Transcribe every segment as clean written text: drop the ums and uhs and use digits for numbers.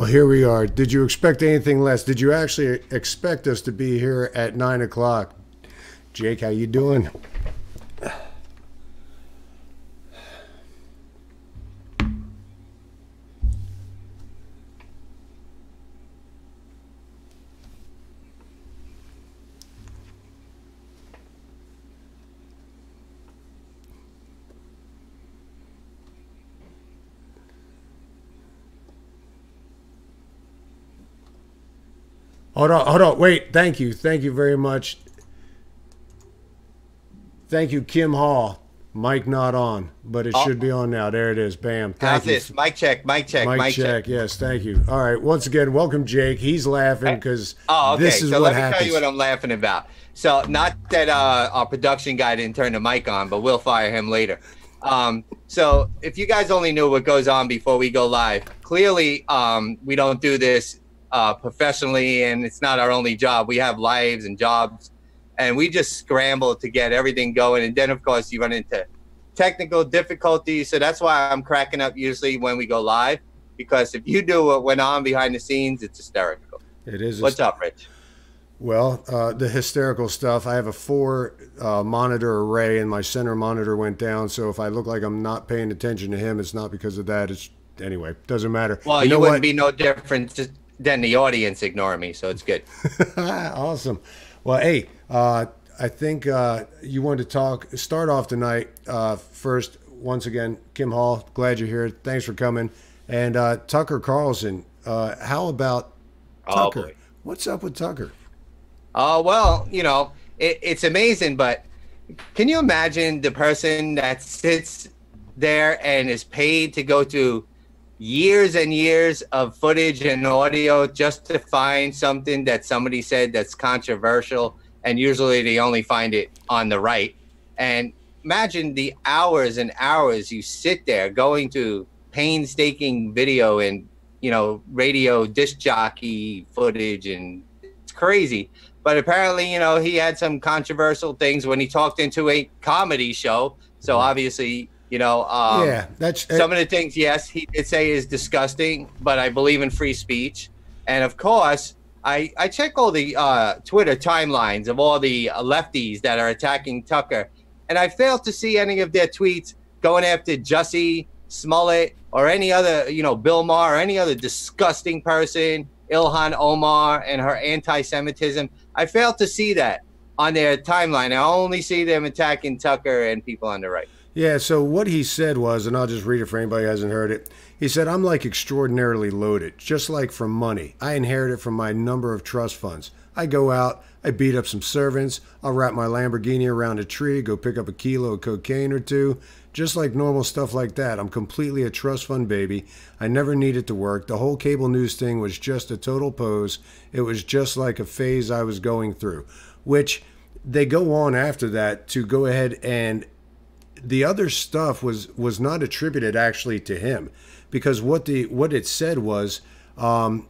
Well, here we are. Did you expect anything less? Did you actually expect us to be here at 9 o'clock? Jake, how you doing? Hold on, wait. Thank you very much. Thank you, Kim Hall. Mic not on, but it should be on now. There it is. Bam. How's this? Mic check, mic check, mic check. Yes, thank you. All right, once again, welcome, Jake. He's laughing because this is so what let me happens. tell you what I'm laughing about. So not that our production guy didn't turn the mic on, but we'll fire him later. So if you guys only knew what goes on before we go live, clearly we don't do this professionally, and it's not our only job. We have lives and jobs, and we just scramble to get everything going. And then, of course, you run into technical difficulties. So that's why I'm cracking up usually when we go live, because if you do what went on behind the scenes, it's hysterical. It is. What's up, Rich? Well, the hysterical stuff, I have a 4 monitor array, and my center monitor went down. So if I look like I'm not paying attention to him, it's not because of that. It's anyway, doesn't matter. Well, you wouldn't be no different than the audience ignoring me, so it's good. Awesome. Well, hey, I think you wanted to start off tonight. First, once again, Kim Hall, glad you're here. Thanks for coming. And Tucker Carlson, how about Tucker? Boy. What's up with Tucker? Well, you know, it's amazing, but can you imagine the person that sits there and is paid to go through years and years of footage and audio just to find something that somebody said that's controversial, and usually they only find it on the right? And imagine the hours and hours you sit there going to painstaking video and, you know, radio disc jockey footage, and it's crazy. But apparently, you know, he had some controversial things when he talked into a comedy show. So obviously, you know, yeah, that's some of the things, yes, he did say is disgusting, but I believe in free speech. And of course, I check all the Twitter timelines of all the lefties that are attacking Tucker, and I failed to see any of their tweets going after Jussie Smollett or any other, you know, Bill Maher or any other disgusting person, Ilhan Omar and her anti-Semitism. I failed to see that on their timeline. I only see them attacking Tucker and people on the right. Yeah, so what he said was, and I'll just read it for anybody who hasn't heard it. He said, I'm like extraordinarily loaded, just like from money. I inherit it from my number of trust funds. I go out, I beat up some servants, I'll wrap my Lamborghini around a tree, go pick up a kilo of cocaine or two, just like normal stuff like that. I'm completely a trust fund baby. I never needed to work. The whole cable news thing was just a total pose. It was just like a phase I was going through, which they go on after that to go ahead, and the other stuff was not attributed actually to him, because what it said was Bubba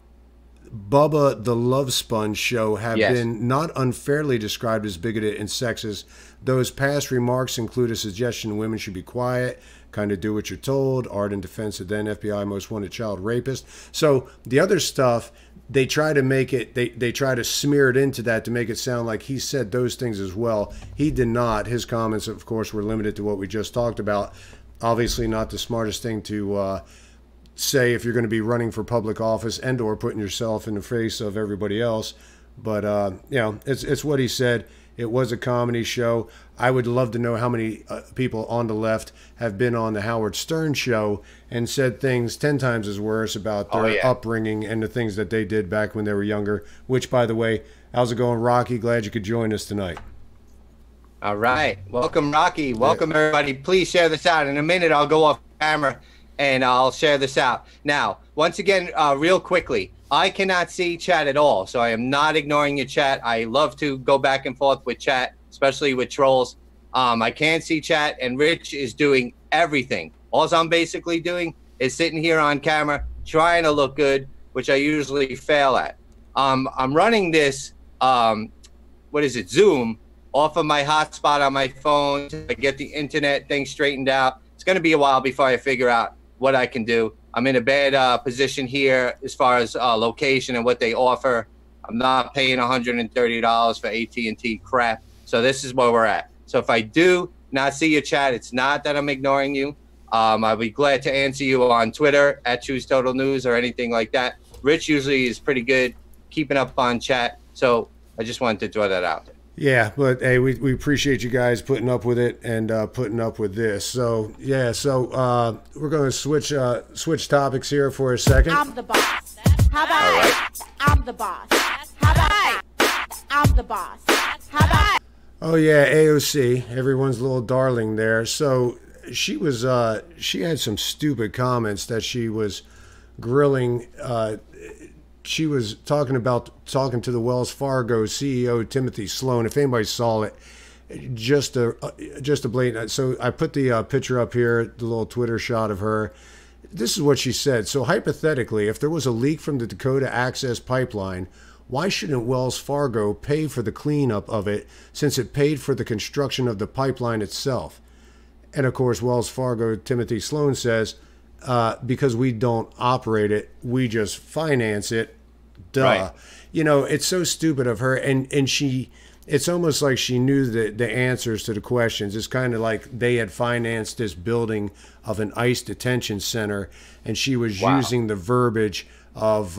the Love Sponge show have been not unfairly described as bigoted and sexist. Those past remarks include a suggestion women should be quiet, kind of do what you're told, ardent defense of then FBI most wanted child rapist. So the other stuff, they try to make it, they try to smear it into that to make it sound like he said those things as well. He did not. His comments, of course, were limited to what we just talked about. Obviously not the smartest thing to say if you're going to be running for public office and or putting yourself in the face of everybody else. But, you know, it's what he said. It was a comedy show. I would love to know how many people on the left have been on the Howard Stern show and said things 10 times as worse about their upbringing and the things that they did back when they were younger, which, by the way, how's it going, Rocky? Glad you could join us tonight. All right. Welcome, Rocky. Welcome, everybody. Please share this out. In a minute, I'll go off camera and I'll share this out. Now, once again, real quickly, I cannot see chat at all, so I am not ignoring your chat. I love to go back and forth with chat, especially with trolls. I can't see chat, and Rich is doing everything. All I'm basically doing is sitting here on camera, trying to look good, which I usually fail at. I'm running this, Zoom, off of my hotspot on my phone to get the internet thing straightened out. It's going to be a while before I figure out what I can do. I'm in a bad position here as far as location and what they offer. I'm not paying $130 for AT&T crap. So this is where we're at. So if I do not see your chat, it's not that I'm ignoring you. I'll be glad to answer you on Twitter at Choose Total News or anything like that. Rich usually is pretty good keeping up on chat. So I just wanted to throw that out there. Yeah, but hey, we appreciate you guys putting up with it and putting up with this. So yeah, so we're going to switch topics here for a second. I'm the boss. How about I'm the boss? How about I'm the boss? How about Oh yeah, AOC, everyone's little darling there. So she was she had some stupid comments that she was grilling. She was talking to the Wells Fargo CEO Timothy Sloan. If anybody saw it, just a blatant. So I put the picture up here, the little Twitter shot of her. This is what she said. So hypothetically, if there was a leak from the Dakota Access Pipeline, why shouldn't Wells Fargo pay for the cleanup of it, since it paid for the construction of the pipeline itself? And of course, Wells Fargo Timothy Sloan says, because we don't operate it, we just finance it. Duh. Right. You know, it's so stupid of her. And it's almost like she knew the answers to the questions. It's kind of like they had financed this building of an ICE detention center, and she was using the verbiage of,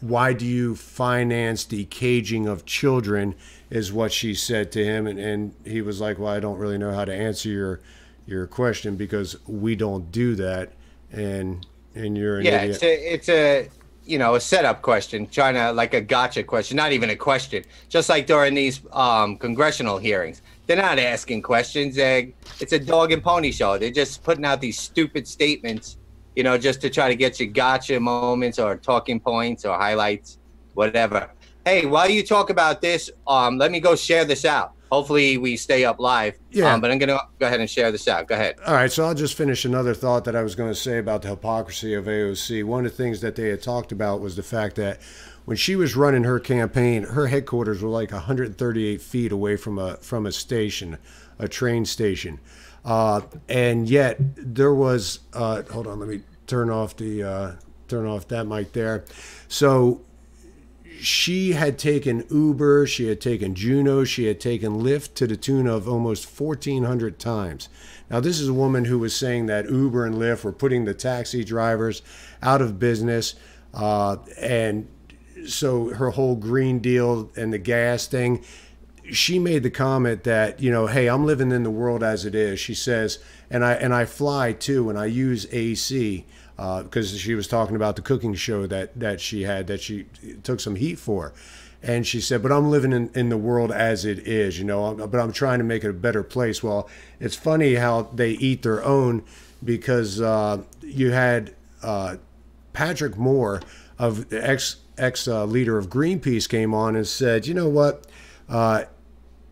why do you finance the caging of children, is what she said to him. And he was like, well, I don't really know how to answer your question, because we don't do that. And you're an idiot. It's a you know, a setup question, trying to, like a gotcha question, not even a question. Just like during these congressional hearings, they're not asking questions. It's a dog and pony show. They're just putting out these stupid statements, you know, just to try to get you gotcha moments or talking points or highlights, whatever. Hey, while you talk about this, let me go share this out. Hopefully we stay up live. Yeah. But I'm going to go ahead and share this out. Go ahead. All right, so I'll just finish another thought that I was going to say about the hypocrisy of AOC. One of the things that they had talked about was the fact that when she was running her campaign, her headquarters were like 138 feet away from a station, a train station. And yet there was, hold on, let me turn off that mic there. So she had taken Uber, she had taken Juno, she had taken Lyft to the tune of almost 1,400 times. Now, this is a woman who was saying that Uber and Lyft were putting the taxi drivers out of business. And so her whole Green Deal and the gas thing, she made the comment that, you know, hey, I'm living in the world as it is. She says, and I fly too, and I use AC. Because she was talking about the cooking show that she had, that she took some heat for. And she said, but I'm living in the world as it is, you know, but I'm trying to make it a better place. Well, it's funny how they eat their own, because you had Patrick Moore, of the ex leader of Greenpeace, came on and said, you know what?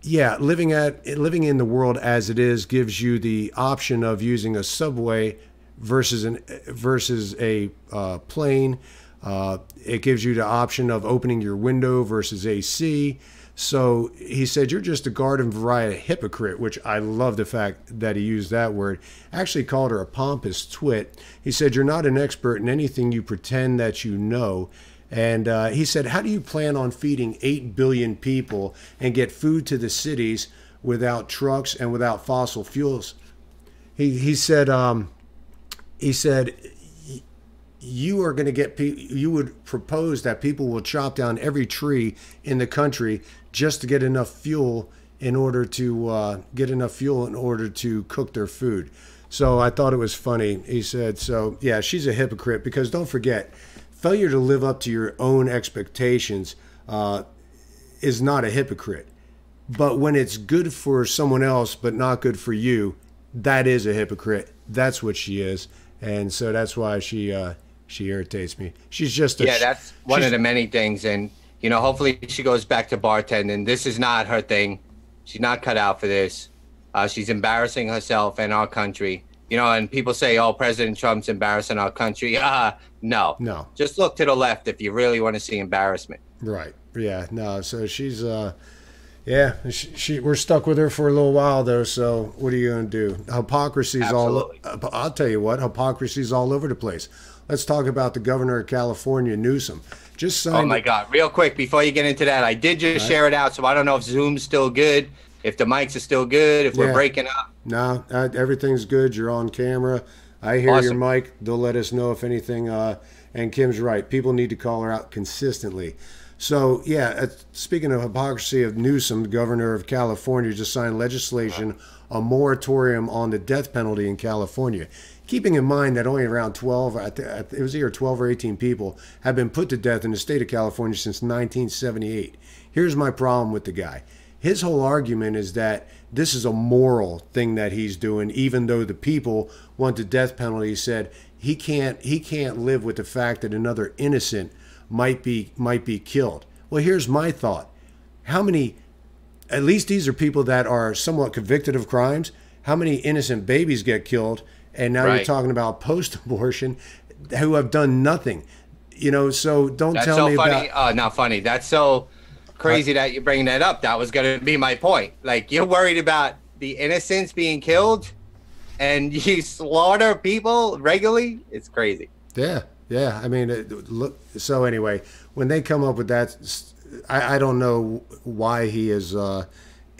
Yeah, living in the world as it is gives you the option of using a subway versus a plane. It gives you the option of opening your window versus AC. So he said, you're just a garden variety hypocrite, which I love the fact that he used that word. Actually called her a pompous twit. He said, you're not an expert in anything you pretend that you know. And he said, how do you plan on feeding 8 billion people and get food to the cities without trucks and without fossil fuels? He said, you are going to get you would propose that people will chop down every tree in the country just to get enough fuel in order to cook their food. So I thought it was funny. He said, so yeah, she's a hypocrite, because don't forget, failure to live up to your own expectations is not a hypocrite. But when it's good for someone else but not good for you, that is a hypocrite. That's what she is. And so that's why she irritates me. She's just that's one of the many things. And, you know, hopefully she goes back to bartending. This is not her thing. She's not cut out for this. She's embarrassing herself and our country. You know, and people say, oh, President Trump's embarrassing our country. No. Just look to the left if you really want to see embarrassment. Right. Yeah. No. So she's, Yeah, we're stuck with her for a little while though. So what are you going to do? Hypocrisy's Absolutely. I'll tell you what, hypocrisy's all over the place. Let's talk about the governor of California, Newsom. Just signed. Oh my God! Real quick before you get into that, I did just share it out, so I don't know if Zoom's still good, if the mics are still good, if we're breaking up. No, everything's good. You're on camera. I hear your mic. They'll let us know if anything. And Kim's right. People need to call her out consistently. So, yeah, speaking of hypocrisy of Newsom, governor of California, just signed legislation, a moratorium on the death penalty in California. Keeping in mind that only around 12, it was either 12 or 18 people have been put to death in the state of California since 1978. Here's my problem with the guy. His whole argument is that this is a moral thing that he's doing, even though the people want the death penalty. He said he can't live with the fact that another innocent might be killed. Well, here's my thought. How many, at least these are people that are somewhat convicted of crimes, how many innocent babies get killed? And now you're talking about post-abortion who have done nothing. You know, so That's tell so me funny. about... Not funny. That's so crazy that you're bringing that up. That was going to be my point. Like, you're worried about the innocents being killed and you slaughter people regularly? It's crazy. Yeah. Yeah, I mean, look. So anyway, when they come up with that, I don't know why he is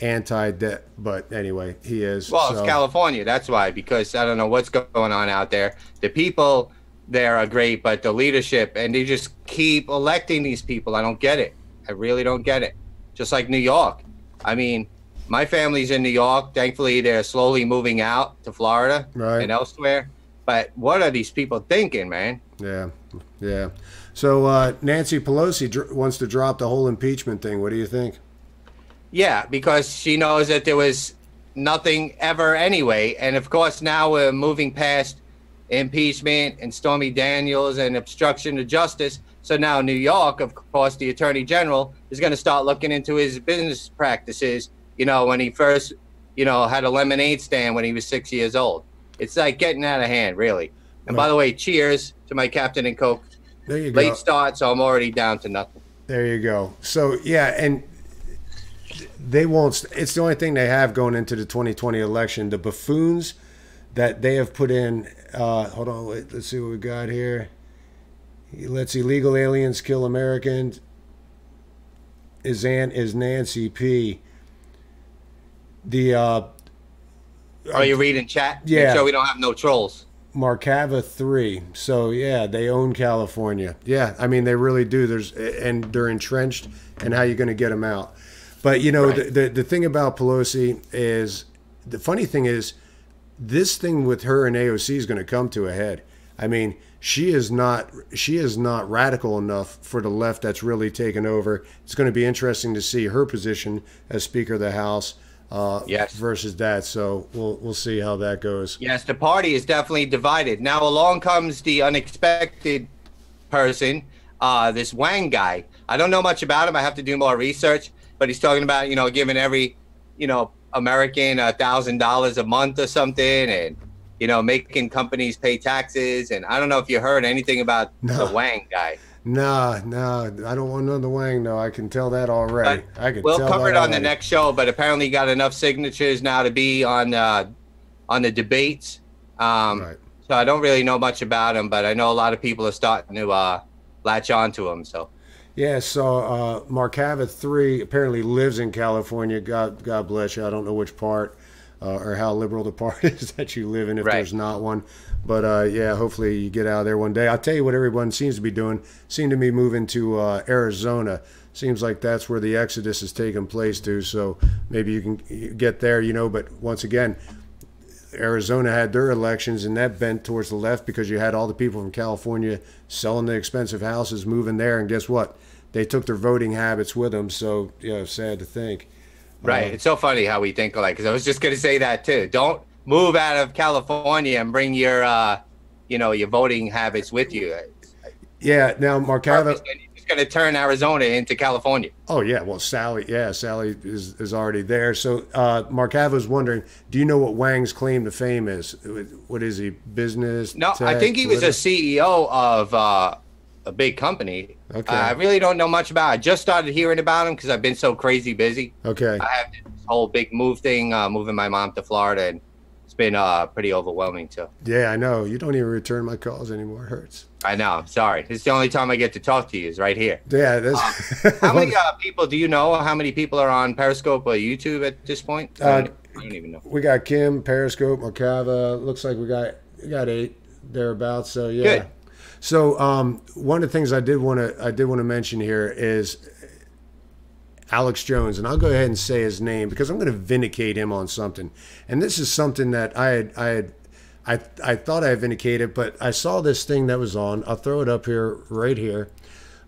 anti-debt, but anyway, he is. Well, it's California. That's why, because I don't know what's going on out there. The people there are great, but the leadership, and they just keep electing these people. I don't get it. I really don't get it. Just like New York. I mean, my family's in New York. Thankfully, they're slowly moving out to Florida and elsewhere. But what are these people thinking, man? Yeah, yeah. So Nancy Pelosi wants to drop the whole impeachment thing. What do you think? Yeah, because she knows that there was nothing ever anyway. And of course, now we're moving past impeachment and Stormy Daniels and obstruction of justice. So now New York, of course, the attorney general is going to start looking into his business practices, you know, when he first, you know, had a lemonade stand when he was 6 years old. It's like getting out of hand, really. And by the way, cheers to my Captain and Coke. There you go. Late start, so I'm already down to nothing. There you go. So, yeah, and they won't. It's the only thing they have going into the 2020 election. The buffoons that they have put in. Hold on. Wait, let's see what we got here. He lets illegal aliens kill Americans. Is Nancy P. The. Are you reading chat? Yeah. Make sure we don't have no trolls. Markava 3. So yeah, they own California. Yeah, I mean they really do. And they're entrenched. And how you going to get them out? But you know the thing about Pelosi is the funny thing is this thing with her and AOC is going to come to a head. I mean she is not radical enough for the left that's really taken over. It's going to be interesting to see her position as Speaker of the House. Versus that, so we'll see how that goes. Yes, the party is definitely divided. Now along comes the unexpected person, this Wang guy. I don't know much about him. I have to do more research, but he's talking about, you know, giving every, you know, American $1,000 a month or something, and you know, making companies pay taxes. And I don't know if you heard anything about the Wang guy. No, I don't want another Wang. No, I can tell that already. We'll cover it on the next show, but apparently he got enough signatures now to be on the debates. So I don't really know much about him, but I know a lot of people are starting to latch on to him. So yeah, so Markava 3 apparently lives in California. God bless you. I don't know which part or how liberal the part is that you live in if there's not one. But yeah, hopefully you get out of there one day. I'll tell you what everyone seems to be doing. Seem to be moving to Arizona. Seems like that's where the exodus is taking place to. So maybe you can get there, you know. But once again, Arizona had their elections, and that bent towards the left because you had all the people from California selling the expensive houses, moving there. And guess what? They took their voting habits with them. So, yeah, sad to think. Right. It's so funny how we think alike. Because I was just going to say that, too. Don't move out of California and bring your, you know, your voting habits with you. Yeah. Now, Markava is going to turn Arizona into California. Oh yeah. Well, Sally is already there. So Markava was wondering, do you know what Wang's claim to fame is? What is he? Business? No, tech, I think he was a CEO of a big company. Okay. I really don't know much about it. I just started hearing about them because I've been so crazy busy. Okay. I have this whole big move thing, moving my mom to Florida, and it's been pretty overwhelming too. Yeah, I know. You don't even return my calls anymore. It hurts. I know. I'm sorry. It's the only time I get to talk to you is right here. Yeah, that's How many people do you know? How many people are on Periscope or YouTube at this point? I don't even know. we got Kim, Periscope, Macava. Looks like we got 8 thereabouts. So yeah. Good. So one of the things I did want to mention here is Alex Jones, and I'll go ahead and say his name because I'm going to vindicate him on something. And this is something that I thought I vindicated, but I saw this thing that was on. I'll throw it up here, right here.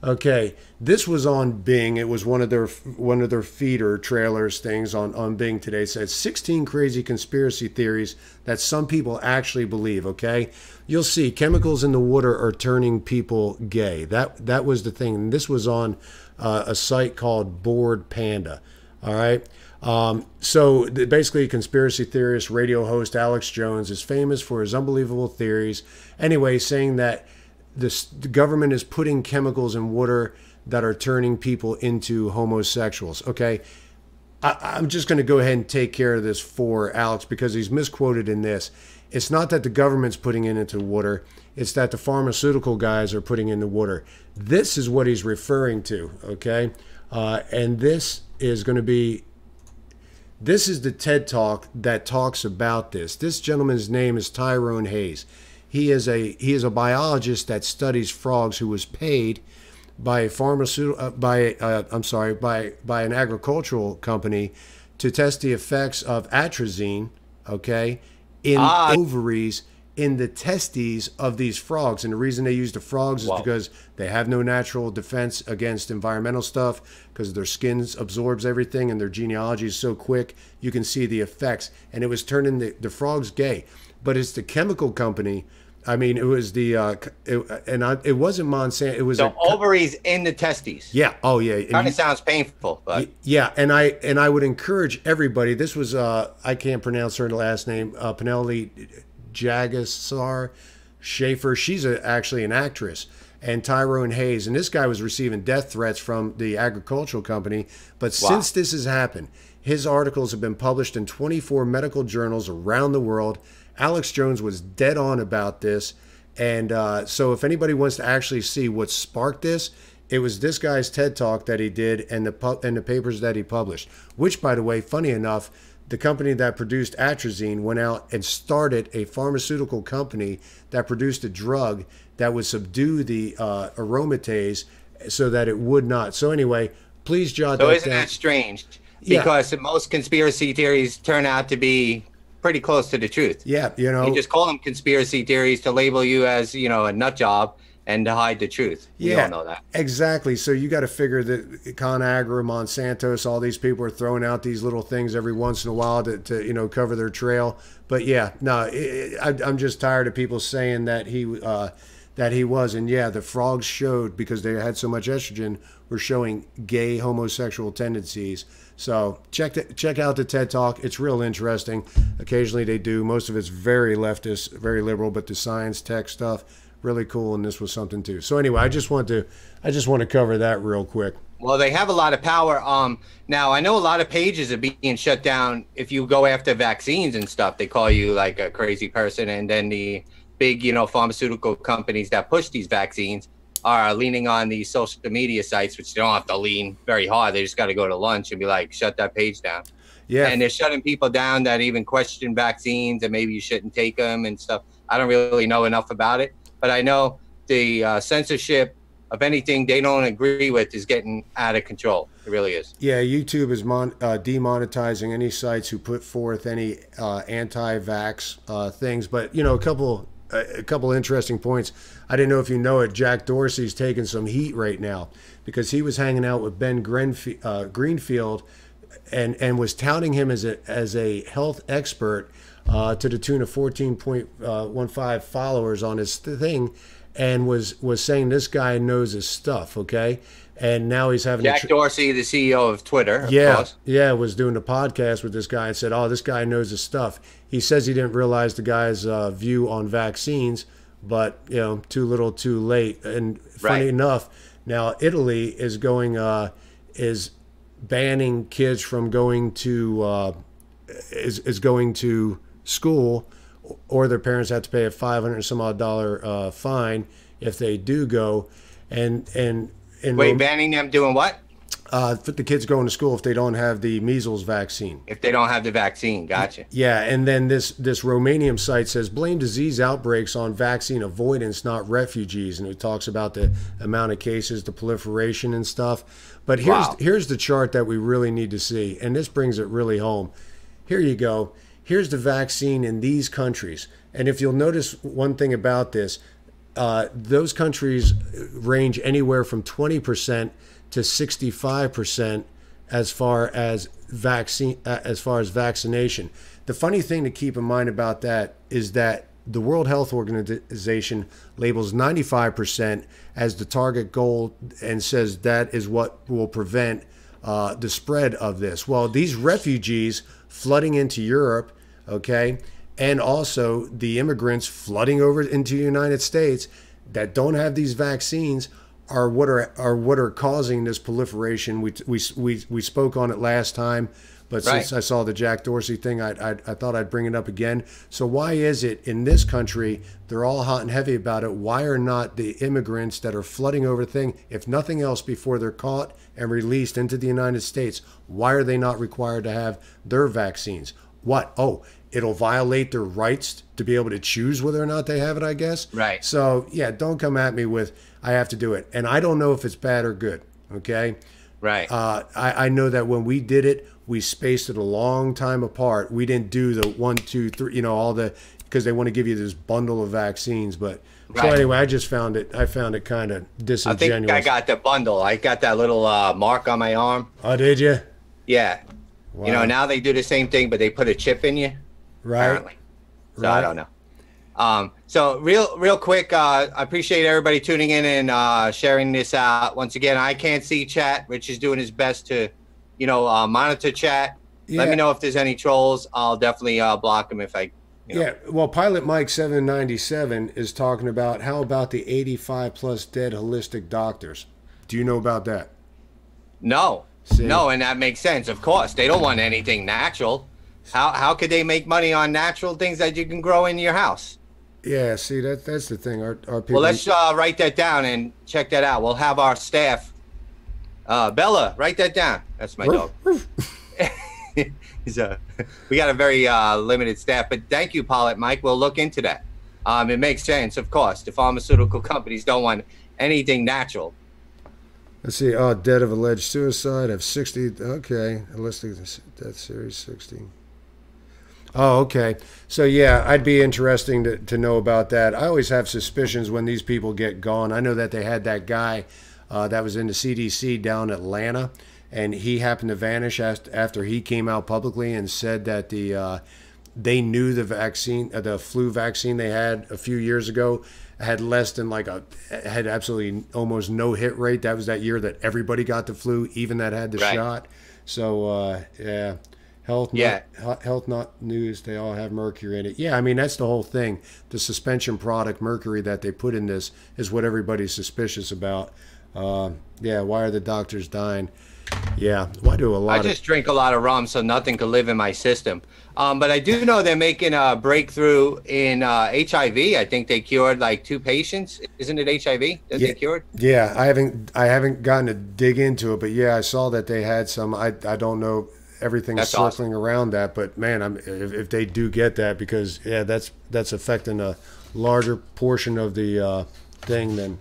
Okay, this was on Bing. It was one of their feeder trailers things on Bing today. It said 16 crazy conspiracy theories that some people actually believe. Okay, you'll see chemicals in the water are turning people gay. That was the thing. And this was on a site called Bored Panda. All right. So basically, conspiracy theorist, radio host Alex Jones is famous for his unbelievable theories. Anyway, saying that the government is putting chemicals in water that are turning people into homosexuals. Okay, I'm just going to go ahead and take care of this for Alex because he's misquoted in this. It's not that the government's putting it into water. It's that the pharmaceutical guys are putting in the water. This is what he's referring to. Okay, and this is going to be. This is the TED Talk that talks about this. This gentleman's name is Tyrone Hayes. He is a biologist that studies frogs who was paid by a by an agricultural company to test the effects of atrazine, okay, in ovaries in the testes of these frogs. And the reason they use the frogs is because they have no natural defense against environmental stuff because their skin absorbs everything and their genealogy is so quick you can see the effects. And it was turning the frogs gay. But it's the chemical company. I mean, it was it wasn't Monsanto. It was the ovaries in the testes. Yeah. Oh, yeah. Kind of sounds painful, but yeah. And I would encourage everybody. This was I can't pronounce her last name. Penelope Jagasar Schaefer. She's actually an actress. And Tyrone Hayes. And this guy was receiving death threats from the agricultural company. But since this has happened, his articles have been published in 24 medical journals around the world. Alex Jones was dead on about this. And so if anybody wants to actually see what sparked this, it was this guy's TED Talk that he did and the papers that he published. Which, by the way, funny enough, the company that produced atrazine went out and started a pharmaceutical company that produced a drug that would subdue the aromatase so that it would not. So anyway, please jot that down. So isn't that strange? Because most conspiracy theories turn out to be pretty close to the truth. Yeah, you know. You just call them conspiracy theories to label you as, you know, a nut job and to hide the truth. We all know that. Exactly. So you got to figure that ConAgra, Monsanto, all these people are throwing out these little things every once in a while to you know, cover their trail. But yeah, no, I'm just tired of people saying that he was. And yeah, the frogs showed, because they had so much estrogen, were showing gay homosexual tendencies. So check out the TED Talk. It's real interesting. Occasionally they do. Most of it's very leftist, very liberal, but the science tech stuff, really cool. And this was something too. So anyway, I just want to cover that real quick. Well, they have a lot of power. Now I know a lot of pages are being shut down. If you go after vaccines and stuff, they call you like a crazy person. And then the big, you know, pharmaceutical companies that push these vaccines are leaning on these social media sites, which they don't have to lean very hard. They just got to go to lunch and be like, shut that page down. Yeah. And they're shutting people down that even question vaccines and maybe you shouldn't take them and stuff. I don't really know enough about it, but I know the censorship of anything they don't agree with is getting out of control. It really is. Yeah, YouTube is demonetizing any sites who put forth any anti-vax things. But, you know, a couple interesting points. I didn't know if you know it. Jack Dorsey's taking some heat right now because he was hanging out with Ben Greenfield and was touting him as a health expert to the tune of 14.15 followers on his thing, and was saying this guy knows his stuff. Okay. And now he's having Jack Dorsey, the CEO of Twitter. Yeah, was doing a podcast with this guy and said, "Oh, this guy knows his stuff." He says he didn't realize the guy's view on vaccines but too little, too late. And funny enough, now Italy is going is banning kids from going to is going to school, or their parents have to pay a $500 and some odd fine if they do go. And wait, banning them doing what? For the kids going to school if they don't have the measles vaccine. If they don't have the vaccine, gotcha. Yeah, and then this Romanian site says blame disease outbreaks on vaccine avoidance, not refugees, and it talks about the amount of cases, the proliferation and stuff. But here's the chart that we really need to see, and this brings it really home. Here you go. Here's the vaccine in these countries, and if you'll notice one thing about this, those countries range anywhere from 20% to 65% as far as vaccination. The funny thing to keep in mind about that is that the World Health Organization labels 95% as the target goal and says that is what will prevent the spread of this. Well, these refugees flooding into Europe, okay, and also the immigrants flooding over into the United States that don't have these vaccines are what are causing this proliferation. We spoke on it last time, but since I saw the Jack Dorsey thing, I thought I'd bring it up again. So why is it in this country they're all hot and heavy about it? Why are not the immigrants that are flooding over if nothing else, before they're caught and released into the United States, why are they not required to have their vaccines? What? Oh, it'll violate their rights to be able to choose whether or not they have it, I guess. Right. So, yeah, don't come at me with, I have to do it. And I don't know if it's bad or good, okay? Right. I know that when we did it, we spaced it a long time apart. We didn't do the 1, 2, 3, because they want to give you this bundle of vaccines. But so anyway, I found it kind of disingenuous. I think I got the bundle. I got that little mark on my arm. Oh, did you? Yeah. Wow. Now they do the same thing, but they put a chip in you. Right. Apparently. So I don't know. So real quick, I appreciate everybody tuning in and sharing this out. Once again, I can't see chat. Rich is doing his best to, monitor chat. Yeah. Let me know if there's any trolls. I'll definitely block them if I. Yeah. Well, Pilot Mike 797 is talking about how about the 85 plus dead holistic doctors? Do you know about that? No. See? No, and that makes sense. Of course, they don't want anything natural. How could they make money on natural things that you can grow in your house? Yeah, see, that's the thing. Our people. Well, let's write that down and check that out. We'll have our staff. Bella, write that down. That's my dog. We got a very limited staff, but thank you, Pilot Mike. We'll look into that. It makes sense, of course. The pharmaceutical companies don't want anything natural. Let's see. Oh, dead of alleged suicide. I have 60. Okay, listed death series 60. Oh, okay. So, yeah, I'd be interesting to know about that. I always have suspicions when these people get gone. I know that they had that guy that was in the CDC down in Atlanta, and he happened to vanish after he came out publicly and said that they knew the vaccine, the flu vaccine they had a few years ago had less than had absolutely almost no hit rate. That was that year that everybody got the flu, even that had the shot. So, yeah. Health not news. They all have mercury in it. Yeah, I mean, that's the whole thing. The suspension product, mercury, that they put in this is what everybody's suspicious about. Yeah, why are the doctors dying? Yeah, why do a lot I just drink a lot of rum, so nothing could live in my system. But I do know they're making a breakthrough in HIV. I think they cured like 2 patients. Isn't it HIV that they cured? Yeah, I haven't gotten to dig into it, but yeah, I saw that they had some. I don't know. Everything's circling around that, but man, if they do get that, because yeah, that's affecting a larger portion of the thing. Then,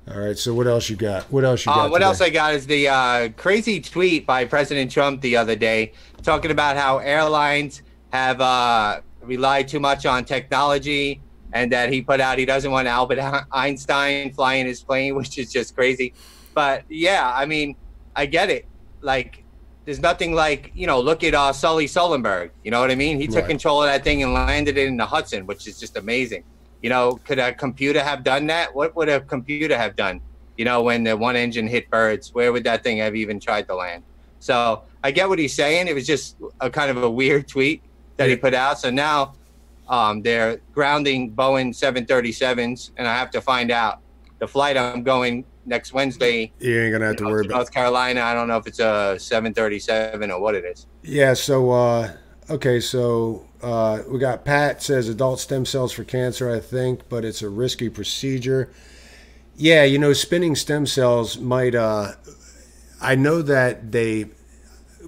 all right. So what else you got? What else I got is the crazy tweet by President Trump the other day, talking about how airlines have relied too much on technology, and that he put out he doesn't want Albert Einstein flying his plane, which is just crazy. But yeah, I mean, I get it. Like, there's nothing like, look at Sully Sullenberg. You know what I mean? He took control of that thing and landed it in the Hudson, which is just amazing. Could a computer have done that? What would a computer have done? When the one engine hit birds, where would that thing have even tried to land? So I get what he's saying. It was just a kind of a weird tweet that he put out. So now They're grounding Boeing 737s, and I have to find out the flight I'm going next Wednesday. You ain't gonna have to worry about North Carolina. I don't know if it's a 737 or what it is. Yeah, so okay, so we got Pat says adult stem cells for cancer, I think, but it's a risky procedure. Yeah, you know, spinning stem cells might I know that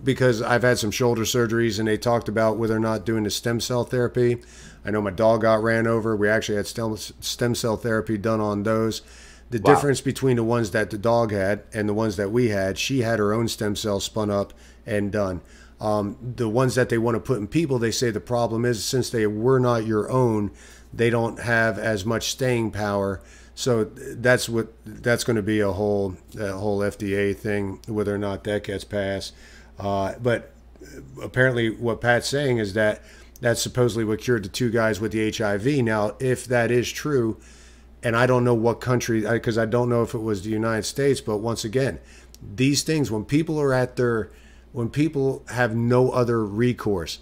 because I've had some shoulder surgeries and they talked about whether or not doing the stem cell therapy. I know my dog got ran over. We actually had stem cell therapy done on those. The difference between the ones that the dog had and the ones that we had, she had her own stem cells spun up and done. The ones that they want to put in people, they say the problem is since they were not your own, they don't have as much staying power. So that's going to be a whole FDA thing, whether or not that gets passed. But apparently what Pat's saying is that that's supposedly what cured the two guys with the HIV. Now, if that is true, and I don't know what country, because I don't know if it was the United States, but once again, these things, when people have no other recourse,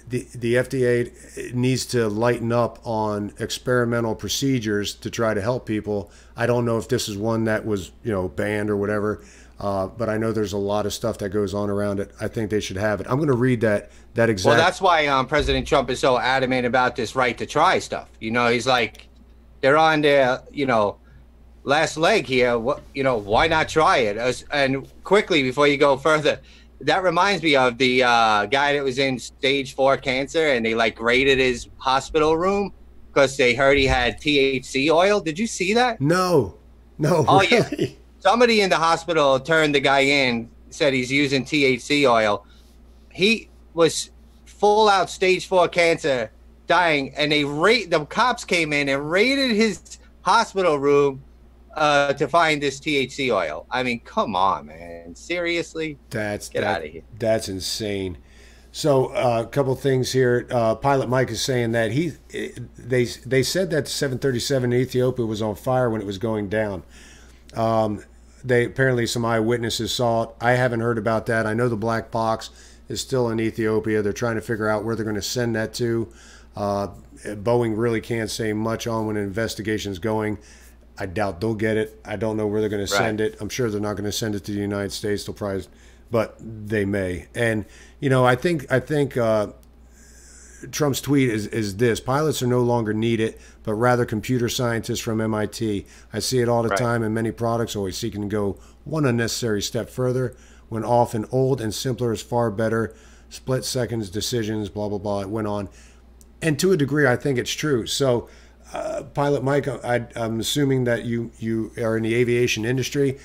the FDA needs to lighten up on experimental procedures to try to help people. I don't know if this is one that was, banned or whatever, but I know there's a lot of stuff that goes on around it. I think they should have it. I'm going to read that exact. Well, that's why President Trump is so adamant about this right to try stuff. He's like, they're on their, last leg here. Why not try it? And quickly, before you go further, that reminds me of the guy that was in stage 4 cancer, and they raided his hospital room because they heard he had THC oil. Did you see that? No. Oh, really? Yeah. Somebody in the hospital turned the guy in, said he's using THC oil. He was full out stage 4 cancer, dying, and the cops came in and raided his hospital room to find this THC oil. I mean, come on, man. Seriously? Get out of here. That's insane. So a couple things here. Pilot Mike is saying that they said that the 737 in Ethiopia was on fire when it was going down. Apparently some eyewitnesses saw it. I haven't heard about that. I know the black box is still in Ethiopia. They're trying to figure out where they're going to send that to. Boeing really can't say much on when an investigation's going. I doubt they'll get it. I don't know where they're going to send it. I'm sure they're not going to send it to the United States. They'll probably, but they may. And I think Trump's tweet is this: pilots are no longer needed, but rather computer scientists from MIT. I see it all the time in many products, always seeking to go one unnecessary step further, when often old and simpler is far better. Split seconds decisions, blah blah blah. It went on, and to a degree, I think it's true. So. Pilot Mike, I'm assuming that you are in the aviation industry.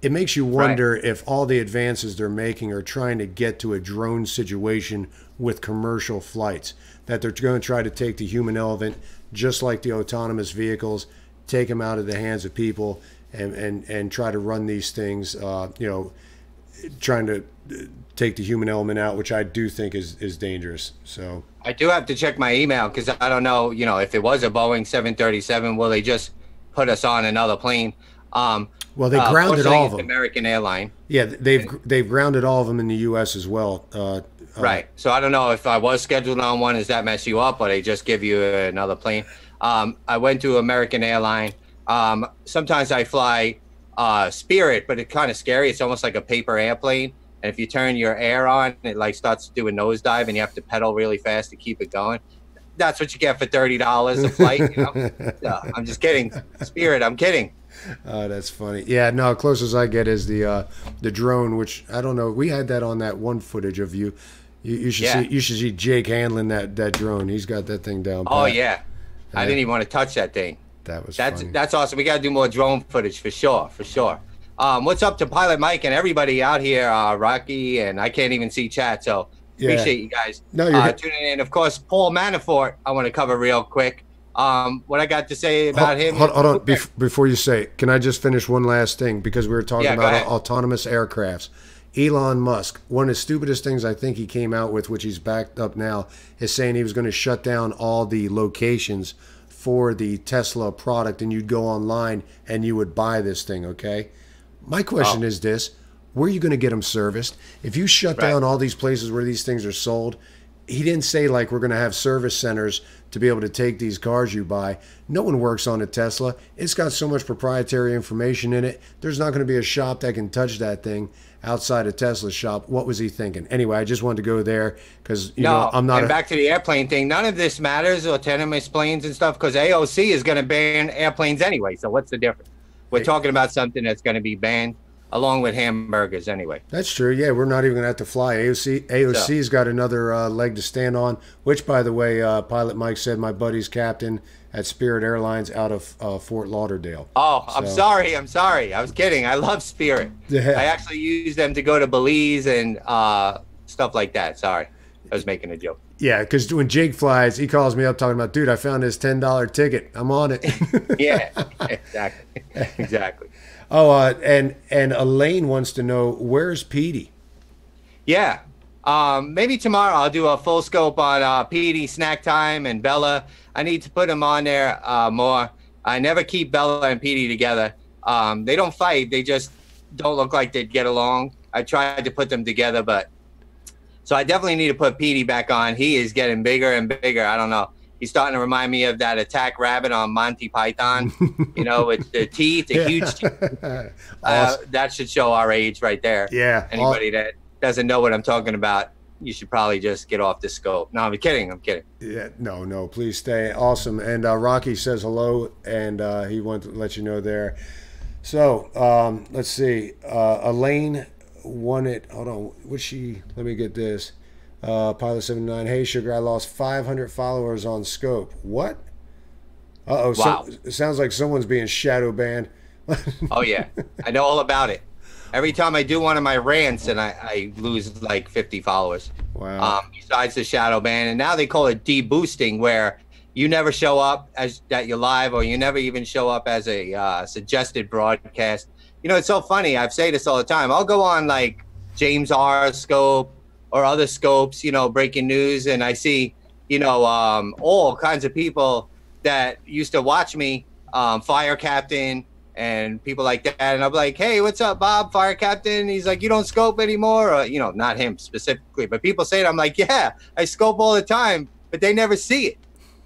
It makes you wonder if all the advances they're making are trying to get to a drone situation with commercial flights, that they're going to try to take the human element, just like the autonomous vehicles, take them out of the hands of people and try to run these things, trying to take the human element out, which I do think is dangerous. So I do have to check my email because I don't know, if it was a Boeing 737, will they just put us on another plane? Well, they grounded all of them. American Airline. Yeah, they've grounded all of them in the U.S. as well. Right. So I don't know if I was scheduled on one, does that mess you up, or they just give you another plane? I went to American Airline. Sometimes I fly Spirit, but it's kind of scary. It's almost like a paper airplane. And if you turn your air on, it starts to do a nosedive, and you have to pedal really fast to keep it going. That's what you get for $30 a flight. No, I'm just kidding. Spirit, I'm kidding. Oh, that's funny. Yeah, no, closest I get is the drone, which I don't know. We had that on that one footage of you. You should see Jake handling that drone. He's got that thing down. Oh yeah, I didn't even want to touch that thing. That's funny. That's awesome. We got to do more drone footage for sure. What's up to Pilot Mike and everybody out here, Rocky, and I can't even see chat, so appreciate you guys tuning in. Of course, Paul Manafort, I want to cover real quick. What I got to say about him. Hold on. Before you say it, can I just finish one last thing? Because we were talking about autonomous aircrafts. Elon Musk, one of the stupidest things I think he came out with, which he's backed up now, is saying he was going to shut down all the locations for the Tesla product, and you'd go online and you would buy this thing, okay? My question is this: where are you going to get them serviced? If you shut down all these places where these things are sold, he didn't say like we're going to have service centers to be able to take these cars you buy. No one works on a Tesla. It's got so much proprietary information in it. There's not going to be a shop that can touch that thing outside a Tesla shop. What was he thinking? Anyway, I just wanted to go there because, you know, I'm not. And back to the airplane thing. None of this matters, autonomous planes and stuff, because AOC is going to ban airplanes anyway. So what's the difference? We're talking about something that's going to be banned along with hamburgers anyway. That's true. Yeah, we're not even going to have to fly. AOC's got another leg to stand on, which, by the way, Pilot Mike said my buddy's captain at Spirit Airlines out of Fort Lauderdale. Oh, so. I'm sorry. I was kidding. I love Spirit. Yeah. I actually use them to go to Belize and stuff like that. Sorry. I was making a joke. Yeah, because when Jake flies, he calls me up talking about, dude, I found this $10 ticket. I'm on it. Yeah, exactly. Exactly. Oh, and Elaine wants to know, where's Petey? Yeah. Maybe tomorrow I'll do a full scope on Petey, Snack Time, and Bella. I need to put them on there more. I never keep Bella and Petey together. They don't fight. They just don't look like they'd get along. I tried to put them together, but... So I definitely need to put Petey back on. He is getting bigger and bigger. I don't know. He's starting to remind me of that attack rabbit on Monty Python, you know, with the teeth, the huge teeth. Awesome. That should show our age right there. Yeah. Anybody that doesn't know what I'm talking about, you should probably just get off the scope. No, I'm kidding. Yeah, no, please stay. Awesome. And Rocky says hello, and he wanted to let you know there. So let's see. Elaine wanted, hold on, what's she, let me get this. Pilot 79, hey Sugar, I lost 500 followers on Scope. What? Uh-oh. Wow. So, it sounds like someone's being shadow banned. Oh yeah, I know all about it. Every time I do one of my rants, and I lose like 50 followers. Wow. Besides the shadow ban, and now they call it deboosting, where you never show up as that you're live, or you never even show up as a suggested broadcast. You know, it's so funny. I say this all the time. I'll go on like James R. Scope or other scopes, you know, breaking news, and I see, you know, all kinds of people that used to watch me, Fire Captain and people like that. And I'm like, hey, what's up, Bob, Fire Captain? He's like, you don't scope anymore? Or, you know, not him specifically, but people say it. I'm like, yeah, I scope all the time, but they never see it.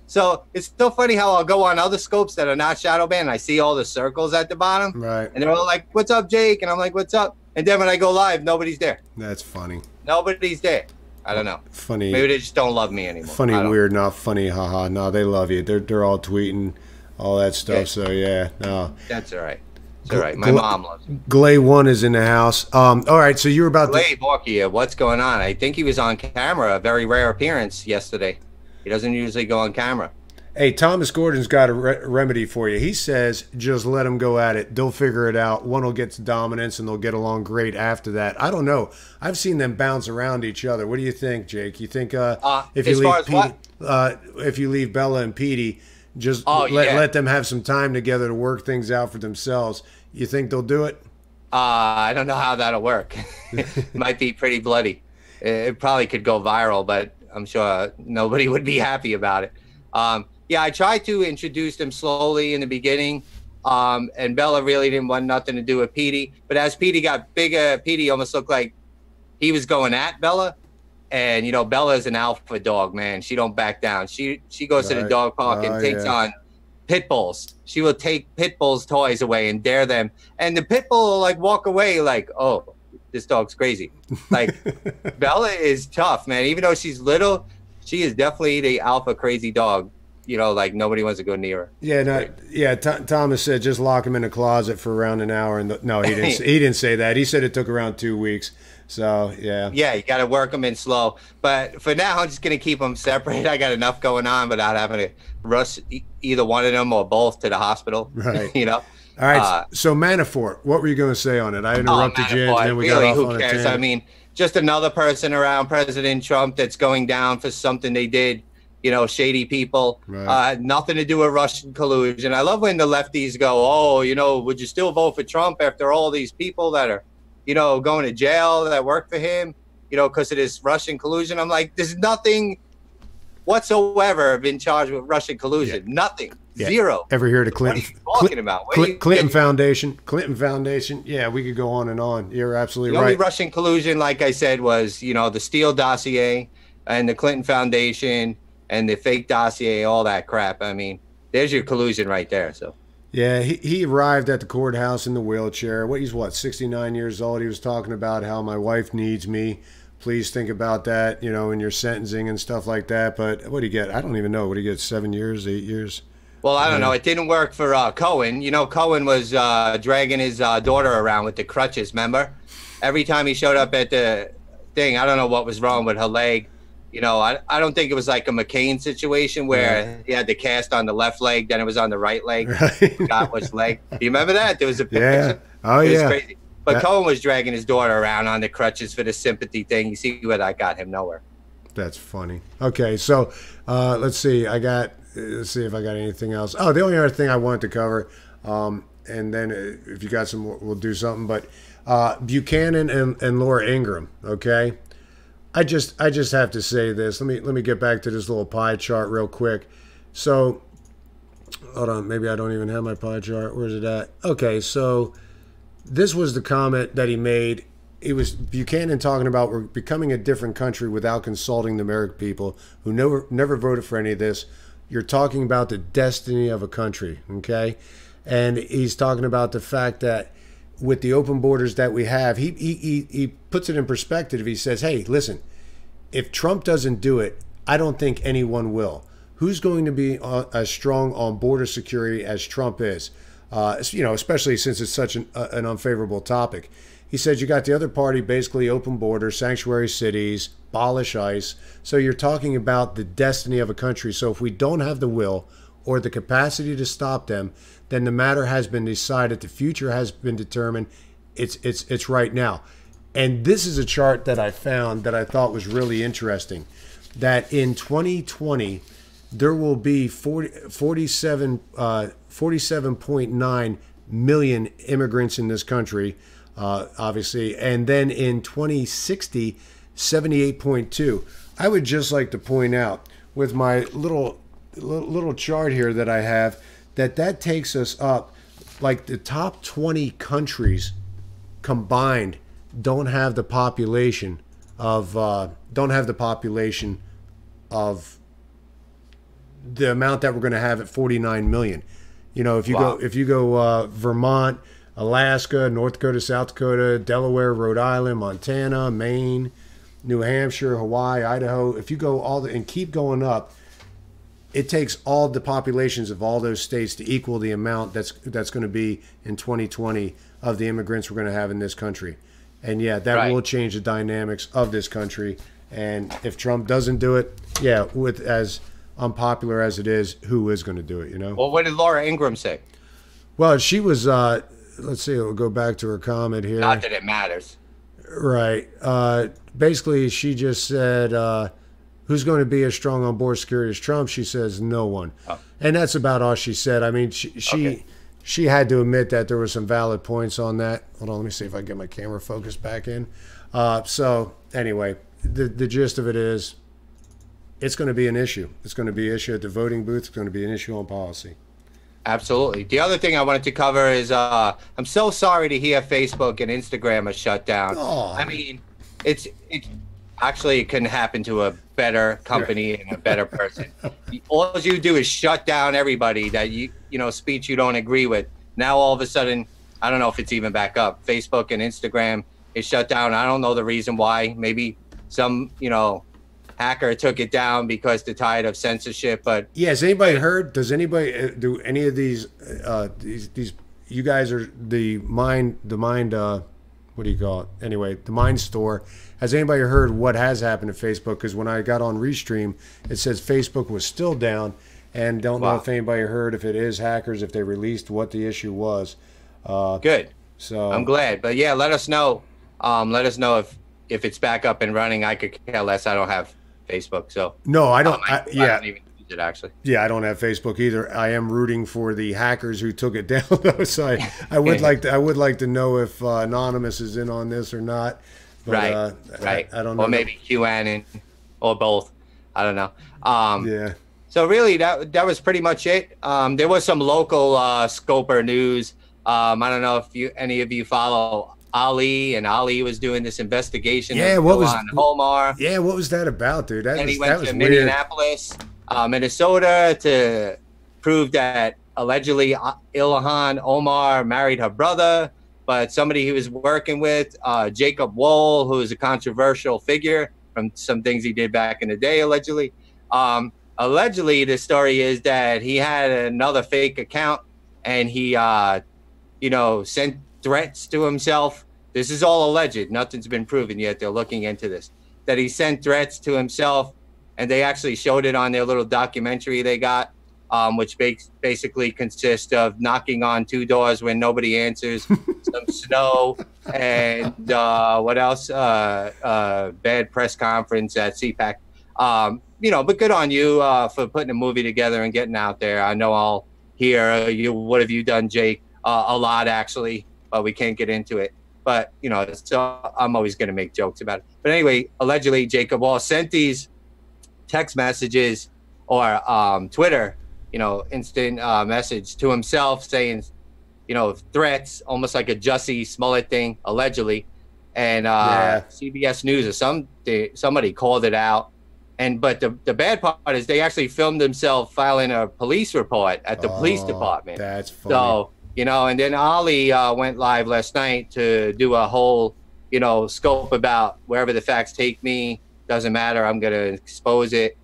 So it's so funny how I'll go on other scopes that are not shadow banned, and I see all the circles at the bottom. Right. And they're all like, what's up, Jake? And I'm like, what's up? And then when I go live, nobody's there. That's funny. Nobody's there. I don't know. Funny. Maybe they just don't love me anymore. Funny, weird, not funny, haha. No, they love you. They're all tweeting all that stuff. Yeah. So yeah, no. That's all right. It's all right. My mom loves me. Glay1 is in the house. All right, so you're about Glay Borkia, what's going on? I think he was on camera. A very rare appearance yesterday. He doesn't usually go on camera. Hey, Thomas Gordon's got a remedy for you. He says just let them go at it. They'll figure it out. One will get to dominance, and they'll get along great after that. I don't know. I've seen them bounce around each other. What do you think, Jake? You think if you leave Bella and Petey, just let them have some time together to work things out for themselves, you think they'll do it? I don't know how that'll work. It might be pretty bloody. It probably could go viral, but I'm sure nobody would be happy about it. Yeah, I tried to introduce them slowly in the beginning, and Bella really didn't want nothing to do with Petey. But as Petey got bigger, Petey almost looked like he was going at Bella. And, you know, Bella is an alpha dog, man. She don't back down. She goes to the dog park and takes on pit bulls. She will take pit bulls' toys away and dare them. And the pit bull will, like, walk away like, oh, this dog's crazy. Like, Bella is tough, man. Even though she's little, she is definitely the alpha crazy dog. You know, like nobody wants to go near her. Yeah, Thomas said just lock him in a closet for around an hour. And no, he didn't. He didn't say that. He said it took around 2 weeks. So yeah. Yeah, you got to work them in slow. But for now, I'm just gonna keep them separate. I got enough going on without having to rush either one of them or both to the hospital. Right. You know. All right. So Manafort, what were you going to say on it? I interrupted you, and then we got off on a tangent. I mean, just another person around President Trump that's going down for something they did. You know, shady people, right. Nothing to do with Russian collusion. I love when the lefties go, oh, you know, would you still vote for Trump after all these people that are, you know, going to jail that work for him, you know, because of this Russian collusion? I'm like, there's nothing whatsoever been charged with Russian collusion. Yeah. Nothing. Yeah. Zero. Ever heard of Clinton? What are you talking about? Clinton Foundation. Clinton Foundation. Yeah, we could go on and on. You're absolutely right. The only Russian collusion, like I said, was, you know, the Steele dossier. and the Clinton Foundation and the fake dossier, all that crap. I mean, there's your collusion right there. So. Yeah, he arrived at the courthouse in the wheelchair. He's 69 years old. He was talking about how my wife needs me. Please think about that, you know, in your sentencing and stuff like that. But what do you get? I don't even know. What do you get? 7 years, 8 years? Well, I don't know. It didn't work for Cohen. You know, Cohen was dragging his daughter around with the crutches, remember? Every time he showed up at the thing, I don't know what was wrong with her leg. You know, I don't think it was like a McCain situation where he had the cast on the left leg, then it was on the right leg. Right. Got which leg. Do you remember that? There was a picture. Yeah. Oh, it was yeah. crazy. But Cohen was dragging his daughter around on the crutches for the sympathy thing. You see where that got him? Nowhere. That's funny. Okay, so let's see. Let's see if I got anything else. Oh, the only other thing I wanted to cover, and then if you got some more, we'll do something. But Buchanan and Laura Ingraham. Okay. I just have to say this. Let me get back to this little pie chart real quick. So, hold on. Maybe I don't even have my pie chart. Where's it at? Okay, so this was the comment that he made. It was Buchanan talking about we're becoming a different country without consulting the American people who never voted for any of this. You're talking about the destiny of a country, okay? And he's talking about the fact that with the open borders that we have, he puts it in perspective. He says, hey, listen, if Trump doesn't do it, I don't think anyone will. Who's going to be as strong on border security as Trump is? You know, especially since it's such an unfavorable topic. He said you got the other party basically open borders, sanctuary cities, abolish ICE. So you're talking about the destiny of a country. So if we don't have the will or the capacity to stop them, then the matter has been decided. The future has been determined. It's right now. And this is a chart that I found that I thought was really interesting. That in 2020, there will be 47.9 million immigrants in this country, obviously. And then in 2060, 78.2. I would just like to point out with my little chart here that I have, that takes us up, like the top 20 countries combined don't have the population of the amount that we're going to have at 49 million. You know, if you go Vermont, Alaska, North Dakota, South Dakota, Delaware, Rhode Island, Montana, Maine, New Hampshire, Hawaii, Idaho, if you go and keep going up, it takes all the populations of all those states to equal the amount that's going to be in 2020 of the immigrants we're going to have in this country. And yeah, that will change the dynamics of this country. And if Trump doesn't do it, yeah, with as unpopular as it is, who is going to do it, you know? Well, what did Laura Ingraham say? Well, she was, let's see, we'll go back to her comment here. Not that it matters. Right. Basically, she just said, who's going to be as strong on border security as Trump? She says no one. Oh. And that's about all she said. I mean, she had to admit that there were some valid points on that. Hold on, let me see if I can get my camera focused back in. So anyway, the gist of it is it's going to be an issue. It's going to be an issue at the voting booth. It's going to be an issue on policy. Absolutely. The other thing I wanted to cover is I'm so sorry to hear Facebook and Instagram are shut down. Oh. I mean, it's actually, it couldn't happen to a better company and a better person. All you do is shut down everybody that you speech you don't agree with. Now all of a sudden, I don't know if it's even back up. Facebook and Instagram is shut down. I don't know the reason why. Maybe some hacker took it down because they're tired of censorship. But yeah, has anybody heard? Does anybody do any of these? These you guys are the mind. What do you call it? Anyway, the Mind Store. Has anybody heard what has happened to Facebook? Because when I got on Restream, it says Facebook was still down, and don't know if anybody heard if it is hackers, if they released what the issue was. Good. So I'm glad. But yeah, let us know. Let us know if it's back up and running. I could care less. I don't have Facebook, so no, I don't. I don't even use it actually. Yeah, I don't have Facebook either. I am rooting for the hackers who took it down, though. So I would like to know if Anonymous is in on this or not. But, right. I don't know. Or maybe QAnon, or both. I don't know. Yeah. So really, that was pretty much it. There was some local Scoper news. I don't know if any of you follow Ali, and Ali was doing this investigation. Yeah, what was on Omar? Yeah, what was that about, dude? And he went to Minneapolis, Minnesota, to prove that allegedly Ilhan Omar married her brother, but somebody he was working with, Jacob Wohl, who is a controversial figure from some things he did back in the day, allegedly. Allegedly, the story is that he had another fake account, and he, sent threats to himself. This is all alleged. Nothing's been proven yet. They're looking into this. That he sent threats to himself, and they actually showed it on their little documentary they got, which basically consists of knocking on 2 doors when nobody answers, some snow, and what else? Bad press conference at CPAC. But good on you for putting a movie together and getting out there. I know I'll hear what have you done, Jake? A lot, actually, but we can't get into it. But, so I'm always going to make jokes about it. But anyway, allegedly, Jacob Wohl sent these text messages or Twitter, instant message to himself saying, threats, almost like a Jussie Smollett thing, allegedly. And CBS News or somebody called it out. But the bad part is they actually filmed themselves filing a police report at the police department. That's funny. So, and then Ali went live last night to do a whole, scope about wherever the facts take me. Doesn't matter. I'm going to expose it.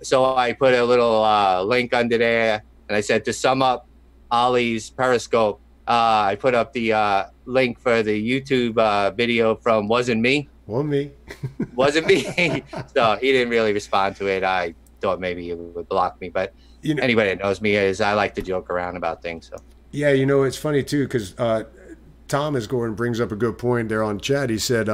So I put a little link under there, and I said, to sum up Ali's Periscope, I put up the link for the YouTube video from Wasn't Me. Wasn't me. Wasn't me. So he didn't really respond to it. I thought maybe he would block me, but anybody that knows me is I like to joke around about things. So yeah, it's funny too, because Thomas Gordon brings up a good point there on chat. He said,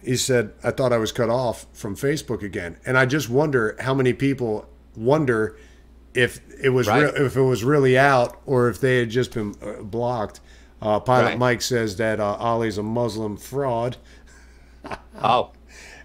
he said, I thought I was cut off from Facebook again, and I just wonder how many people wonder if it was if it was really out or if they had just been blocked. Pilot Mike says that Ali's a Muslim fraud. Oh.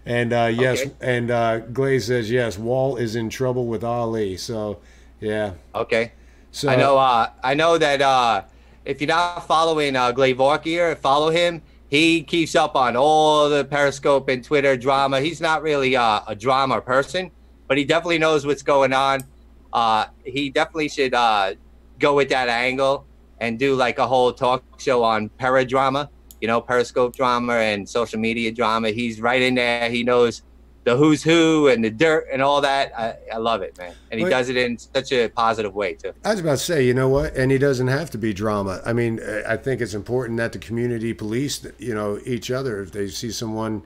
And yes, and Glaze says yes, Wall is in trouble with Ali. So yeah. Okay. So I know that if you're not following Glavorkier, follow him. He keeps up on all the Periscope and Twitter drama. He's not really a drama person, but he definitely knows what's going on. He definitely should go with that angle and do like a whole talk show on paradrama, Periscope drama and social media drama. He's right in there. He knows the who's who and the dirt and all that. I love it, man. And he does it in such a positive way, too. I was about to say, you know what? And he doesn't have to be drama. I mean, I think it's important that the community police, each other if they see someone,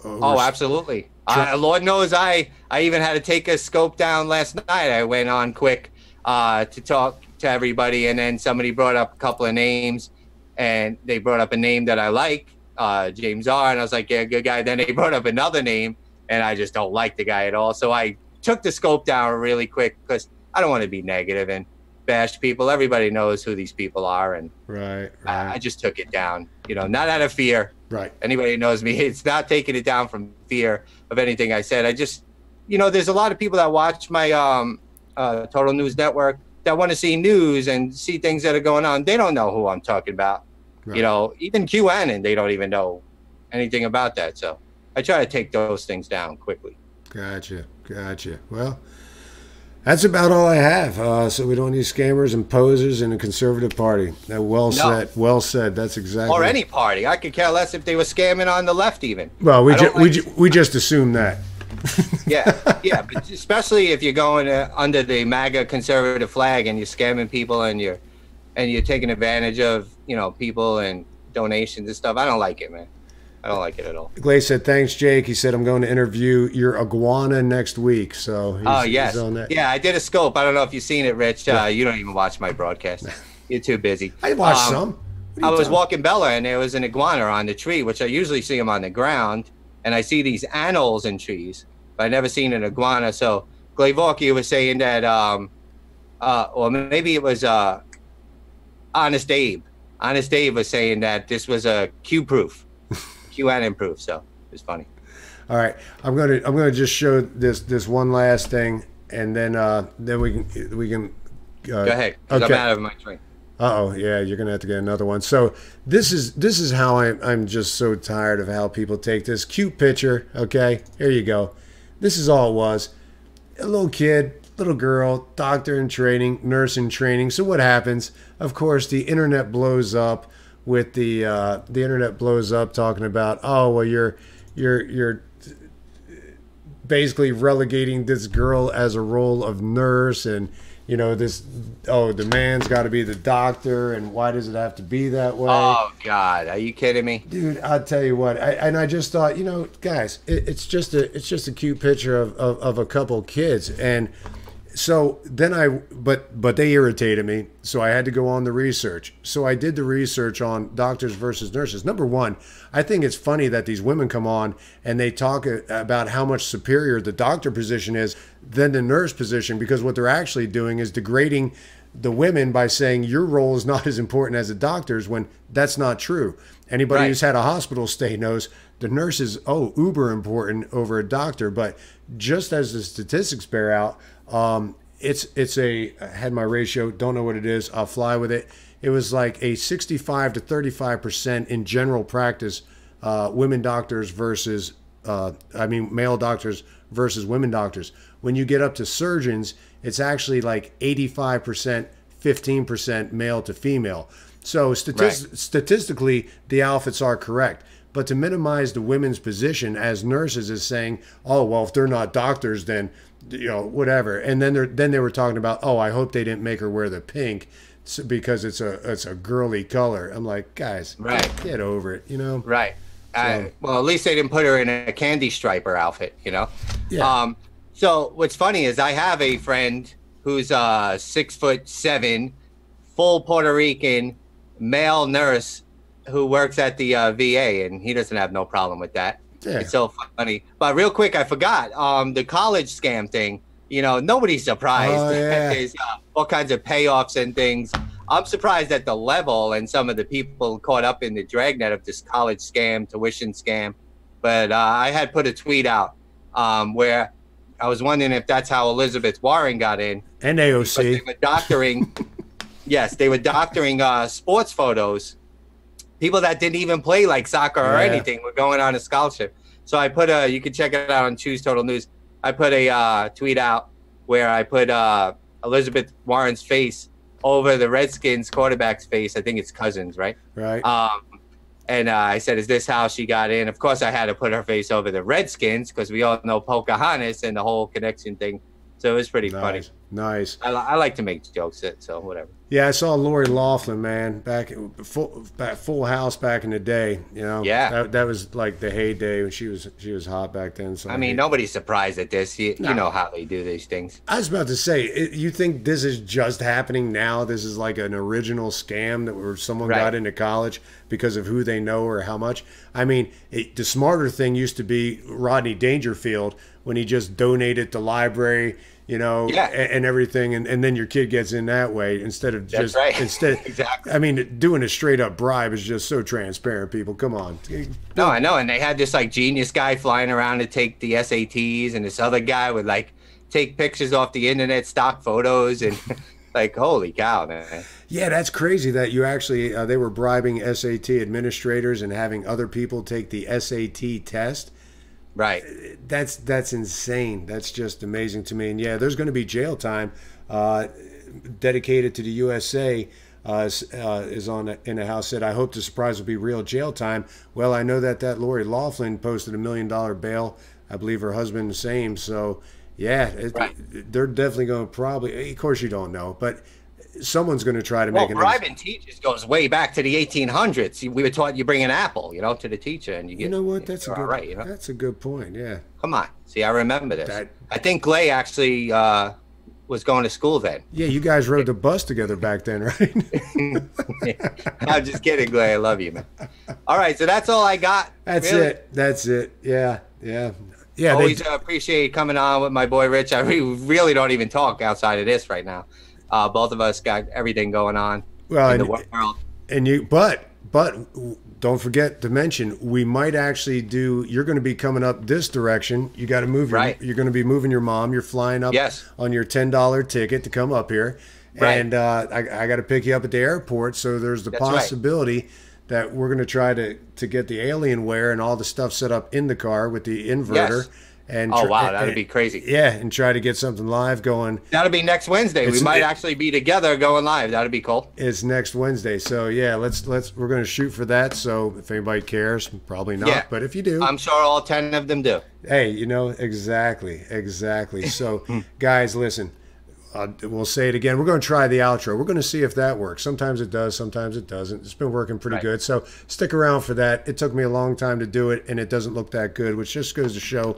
Oh, absolutely. Lord knows I even had to take a scope down last night. I went on quick to talk to everybody, and then somebody brought up a couple of names, and they brought up a name that I like, James R. And I was like, yeah, good guy. Then they brought up another name, and I just don't like the guy at all. So I took the scope down really quick because I don't want to be negative and bash people. Everybody knows who these people are, and right. I just took it down, not out of fear. Right. Anybody knows me, it's not taking it down from fear of anything I said. I just, there's a lot of people that watch my Total News Network that want to see news and see things that are going on. They don't know who I'm talking about. Right. Even QAnon, they don't even know anything about that. So I try to take those things down quickly. Gotcha. Well, that's about all I have. So we don't need scammers and posers in a conservative party. Said. Well said. That's exactly. Or any party. I could care less if they were scamming on the left even. Well, we just assume that. yeah, but especially if you're going under the MAGA conservative flag and you're scamming people and you're taking advantage of people and donations and stuff. I don't like it, man. I don't like it at all. Glaze said, thanks, Jake. He said, I'm going to interview your iguana next week. So yes. He's on that. Yeah, I did a scope. I don't know if you've seen it, Rich. You don't even watch my broadcast. You're too busy. I watched some. I was walking Bella, and there was an iguana on the tree, which I usually see them on the ground. And I see these anoles in trees, but I never seen an iguana. So Glavorkier was saying that, or maybe it was Honest Abe. Honest Abe was saying that this was a Q-proof. QAnon proof, so it was funny. All right, I'm gonna just show this one last thing, and then we can go ahead, because I'm out of my train. Uh-oh, yeah, you're gonna have to get another one. So this is how I'm just so tired of how people take this cute picture. Okay, here you go. This is all it was. A little kid, little girl, doctor in training, nurse in training. So what happens? Of course, the internet blows up with the internet blows up talking about, oh well, you're basically relegating this girl as a role of nurse, and you know this, oh, the man's got to be the doctor, and why does it have to be that way? Oh God, are you kidding me? Dude, I'll tell you what, I just thought, you know, guys, it's just a cute picture of a couple kids. And so then but they irritated me, so I had to go on the research. So I did the research on doctors versus nurses. Number one, I think it's funny that these women come on and they talk about how much superior the doctor position is than the nurse position, because what they're actually doing is degrading the women by saying your role is not as important as a doctor's, when that's not true. Anybody who's had a hospital stay knows the nurse is, uber important over a doctor. But just as the statistics bear out, it's I had my ratio, don't know what it is, I'll fly with it. It was like a 65 to 35% in general practice, women doctors versus, male doctors versus women doctors. When you get up to surgeons, it's actually like 85%, 15% male to female. So statistically, the outfits are correct. But to minimize the women's position as nurses is saying, oh, well, if they're not doctors, then, you know, whatever. And then they were talking about, oh, I hope they didn't make her wear the pink because it's a girly color. I'm like, guys, get over it, you know? Right. So, well, at least they didn't put her in a candy striper outfit, you know? Yeah. So what's funny is I have a friend who's 6'7", full Puerto Rican male nurse who works at the VA, and he doesn't have no problem with that. Yeah. It's so funny. But real quick, I forgot the college scam thing. You know, nobody's surprised. Oh, yeah. There's all kinds of payoffs and things. I'm surprised at the level and some of the people caught up in the dragnet of this college scam, tuition scam. But I had put a tweet out where I was wondering if that's how Elizabeth Warren got in. And AOC. They were doctoring. Yes, they were doctoring sports photos. People that didn't even play like soccer or anything were going on a scholarship. So I put you can check it out on Choose Total News. I put a tweet out where I put Elizabeth Warren's face over the Redskins quarterback's face. I think it's Cousins, right? Right. And I said, is this how she got in? Of course, I had to put her face over the Redskins because we all know Pocahontas and the whole connection thing. So it was pretty funny. Nice. I like to make jokes, so whatever. Yeah, I saw Lori Loughlin, man, back Full House back in the day. You know, that was like the heyday when she was hot back then. So I mean, nobody's surprised at this. You know how they do these things. I was about to say, you think this is just happening now? This is like an original scam that where someone got into college because of who they know or how much? I mean, the smarter thing used to be Rodney Dangerfield when he just donated to library, you know, and everything, and then your kid gets in that way instead of just exactly. I mean, doing a straight up bribe is just so transparent. People, come on. No, I know, and they had this like genius guy flying around to take the SATs, and this other guy would like take pictures off the internet, stock photos, and like, holy cow, man. Yeah, that's crazy that you actually they were bribing SAT administrators and having other people take the SAT test. Right. That's insane. That's just amazing to me. And yeah, there's going to be jail time dedicated to the USA. Is on in the House said, I hope the surprise will be real jail time. Well, I know that Lori Loughlin posted $1 million bail. I believe her husband the same. So yeah, they're definitely going to probably. Of course, you don't know, but someone's going to try to make it. Bribing teachers goes way back to the 1800s. We were taught you bring an apple, you know, to the teacher, and you get. You know what? That's a good. Right, you know? That's a good point. Yeah. Come on, see, I remember this. I think Clay actually was going to school then. Yeah, you guys rode the bus together back then, right? I'm just kidding, Clay. I love you, man. All right, so that's all I got. That's it. That's it. Yeah. Always appreciate coming on with my boy Rich. I really don't even talk outside of this right now. Both of us got everything going on in the world. And but don't forget to mention, we might actually you're going to be coming up this direction. You got to move you're going to be moving your mom. You're flying up on your $10 ticket to come up here. Right. And I got to pick you up at the airport. So there's the That's right. possibility that we're going to try to get the Alienware and all the stuff set up in the car with the inverter. Yes. And Oh, wow, that'd be crazy. Yeah, and try to get something live going. That'll be next Wednesday. We might actually be together going live. That'd be cool. It's next Wednesday. So yeah, we're going to shoot for that. So if anybody cares, probably not. Yeah. But if you do, I'm sure all 10 of them do. hey, exactly. So guys, listen, we'll say it again. We're going to try the outro. We're going to see if that works. Sometimes it does, sometimes it doesn't. It's been working pretty good. So stick around for that. It took me a long time to do it, and it doesn't look that good, which just goes to show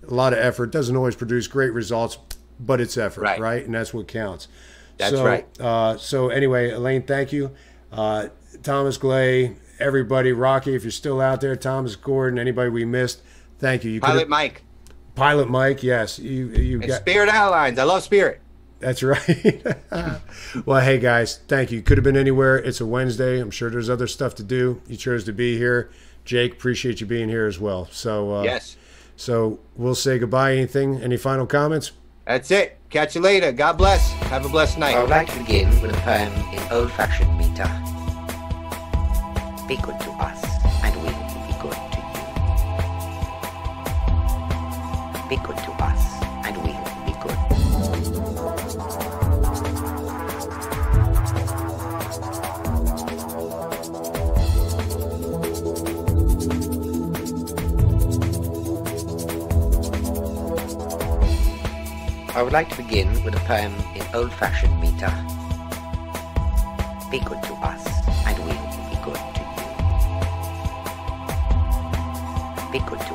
a lot of effort. Doesn't always produce great results, but it's effort, right? And that's what counts. That's right. So anyway, Elaine, thank you. Thomas Glay, everybody, Rocky, if you're still out there, Thomas Gordon, anybody we missed, thank you. Pilot Mike. Pilot Mike, yes. You And got Spirit Airlines. I love Spirit. That's right. Well, hey guys, thank you. Could have been anywhere. It's a Wednesday. I'm sure there's other stuff to do. You chose to be here. Jake, appreciate you being here as well. So Yes. So we'll say goodbye. Any final comments? That's it. Catch you later. God bless. Have a blessed night. I would like to begin with a poem in old-fashioned meter. Be good to us, and we will be good to you. Be good to us, and we will be good. I would like to begin with a poem in old-fashioned meter. Be good to us, and we will be good to you. Be good to